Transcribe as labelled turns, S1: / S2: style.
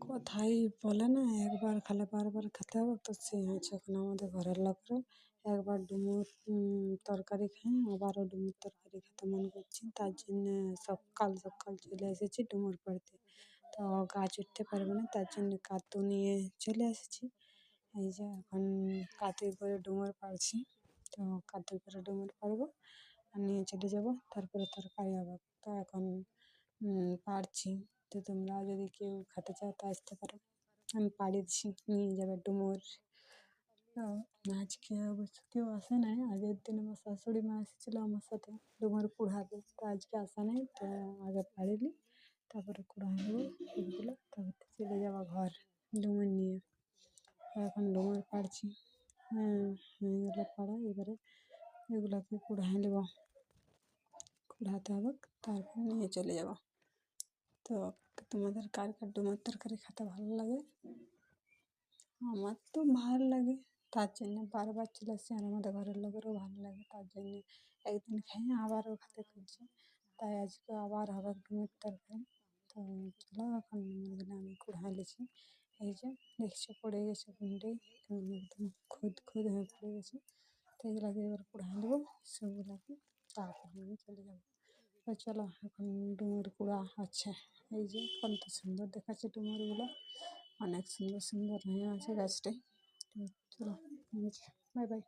S1: কথাই বলে না, একবার খেলে বারবার খেতে হবে, তো সেই হচ্ছে এখন আমাদের ঘরের লোকেরও একবার ডুমুর তরকারি খাই, আবারও ডুমুর তরকারি খেতে মন করছে, তার জন্যে সকাল সকাল চলে এসেছি ডুমুর পাড়তে। তো গাছ উঠতে পারবে না, তার জন্য কাতু নিয়ে চলে এসেছি। এই যে এখন কাতুই করে ডুমুর পাড়ছি, তো কাতুই করে ডুমুর পাড়বো আর নিয়ে চলে যাব, তারপরে তরকারি হবে। তো এখন পাড়ছি, তো তোমরা যদি কেউ খেতে চাও তো আসতে পারো, আমি পাড়িয়েছি, নিয়ে যাবে ডুমুর। তো আজকে অবশ্য কেউ আসে নাই, আগের দিন আমার শাশুড়ি মা এসেছিলো আমার সাথে ডুমুর কুড়াতে, তো আজকে আসা নাই, তো আগে পাড়িলি তারপরে কুড়া নেবো এগুলো, তারপর চলে যাবো ঘর ডুমুর নিয়ে। এখন ডুমুর পাড়ছি, এগুলো পাড়া, এবারে এগুলোকে কুড়াই নেবো, কুড়াতে হবে, তারপরে নিয়ে চলে যাবো। তো তোমাদের কার কার ডুমুর তরকারি খেতে ভালো লাগে? আমার তো ভালো লাগে, তার জন্য বারবার চলে আসছি, আর আমাদের ঘরের লোকেরও ভালো লাগে, তার জন্য একদিন খেয়ে আবারও খেতে খুঁজছি, তাই আজকে আবার হবে ডুমুর তরকারি। তো চলো এখন এগুলো আমি কুড়াই নিয়েছি, এই যে দেখছো পড়ে গেছে কুন্ডে, একদম খুদ খুদ হয়ে পড়ে গেছে, তো এগুলোকে এবার কুড়াই নেবো সবগুলোকে, তারপর আমি চলে যাবো। তো চলো এখন ডুমুর কুড়া হচ্ছে, এই যে কত সুন্দর দেখাচ্ছে ডুমুরগুলো, অনেক সুন্দর সুন্দর হয়ে আছে গাছটায়। তো চলো, বাই বাই।